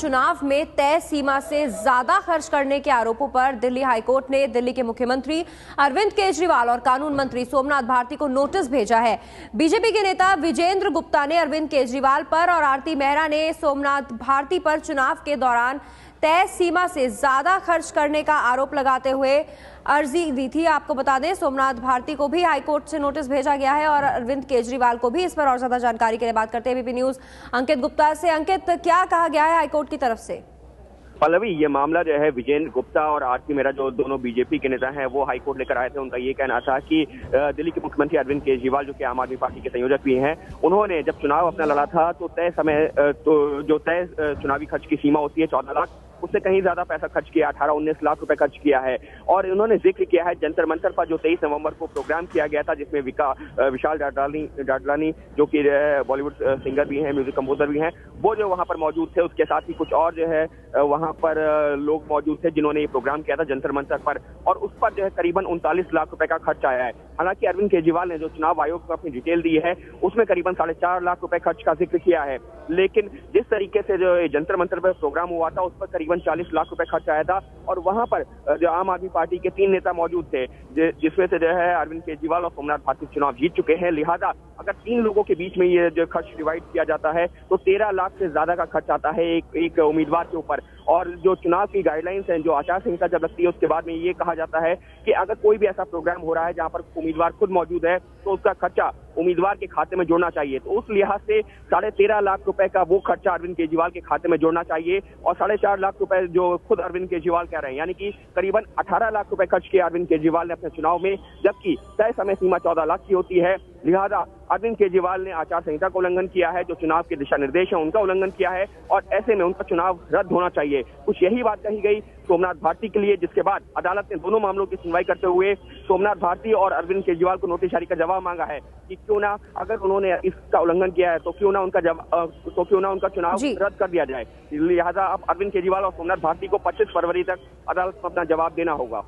चुनाव में तय सीमा से ज्यादा खर्च करने के आरोपों पर दिल्ली हाईकोर्ट ने दिल्ली के मुख्यमंत्री अरविंद केजरीवाल और कानून मंत्री सोमनाथ भारती को नोटिस भेजा है। बीजेपी के नेता विजेंद्र गुप्ता ने अरविंद केजरीवाल पर और आरती मेहरा ने सोमनाथ भारती पर चुनाव के दौरान तय सीमा से ज्यादा खर्च करने का आरोप लगाते हुए अर्जी दी थी। आपको बता दें, सोमनाथ भारती को भी हाईकोर्ट से नोटिस भेजा गया है और अरविंद केजरीवाल को भी। इस पर और ज्यादा जानकारी के लिए बात करते हैं एबीपी न्यूज अंकित गुप्ता से। अंकित, क्या कहा गया है हाईकोर्ट की तरफ से? पल्लवी, ये मामला जो है विजेंद्र गुप्ता और आरती मेहरा जो दोनों बीजेपी के नेता हैं वो हाईकोर्ट लेकर आए थे। उनका ये कहना था कि दिल्ली के मुख्यमंत्री अरविंद केजरीवाल जो कि आम आदमी पार्टी के संयोजक भी हैं, उन्होंने जब चुनाव अपना लड़ा था तो जो तय चुनावी खर्च की सीमा होती है 14 लाख, उससे कहीं ज्यादा पैसा खर्च किया, 18-19 लाख रुपए खर्च किया है। और उन्होंने जिक्र किया है जंतर मंतर पर जो 23 नवंबर को प्रोग्राम किया गया था, जिसमें विशाल डडलानी जो कि बॉलीवुड सिंगर भी हैं, म्यूजिक कंपोजर भी हैं, वो जो वहां पर मौजूद थे। उसके साथ ही कुछ और जो है वहां पर लोग मौजूद थे जिन्होंने ये प्रोग्राम किया था जंतर मंतर पर, और उस पर जो है करीबन 39 लाख रुपए का खर्च आया है। हालांकि अरविंद केजरीवाल ने जो चुनाव आयोग को अपनी डिटेल दी है उसमें करीबन 4.5 लाख रुपए खर्च का जिक्र किया है। लेकिन जिस तरीके से जो जंतर मंतर पर प्रोग्राम हुआ था उस पर करीबन 40 लाख रुपए खर्च आया था, और वहां पर जो आम आदमी पार्टी के 3 नेता मौजूद थे, जिसमें से जो है अरविंद केजरीवाल और सोमनाथ भारती चुनाव जीत चुके हैं। लिहाजा अगर 3 लोगों के बीच में ये जो खर्च डिवाइड किया जाता है तो 13 लाख से ज्यादा का खर्च आता है एक उम्मीदवार के ऊपर। और जो चुनाव की गाइडलाइंस हैं, जो आचार संहिता जब लगती है उसके बाद में ये कहा जाता है कि अगर कोई भी ऐसा प्रोग्राम हो रहा है जहां पर उम्मीदवार खुद मौजूद है तो उसका खर्चा उम्मीदवार के खाते में जोड़ना चाहिए। तो उस लिहाज से 13.5 लाख रुपए का वो खर्चा अरविंद केजरीवाल के खाते में जोड़ना चाहिए, और 4.5 लाख रुपए जो खुद अरविंद केजरीवाल कह रहे हैं, यानी कि करीबन 18 लाख रुपए खर्च किए अरविंद केजरीवाल ने अपने चुनाव में, जबकि तय समय सीमा 14 लाख की होती है। लिहाजा अरविंद केजरीवाल ने आचार संहिता का उल्लंघन किया है, जो चुनाव के दिशा निर्देश है उनका उल्लंघन किया है, और ऐसे में उनका चुनाव रद्द होना चाहिए। कुछ यही बात कही गई सोमनाथ भारती के लिए, जिसके बाद अदालत ने दोनों मामलों की सुनवाई करते हुए सोमनाथ भारती और अरविंद केजरीवाल को नोटिस जारी का जवाब मांगा है कि क्यों ना, अगर उन्होंने इसका उल्लंघन किया है तो क्यों ना उनका चुनाव रद्द कर दिया जाए। लिहाजा अब अरविंद केजरीवाल और सोमनाथ भारती को 25 फरवरी तक अदालत में अपना जवाब देना होगा।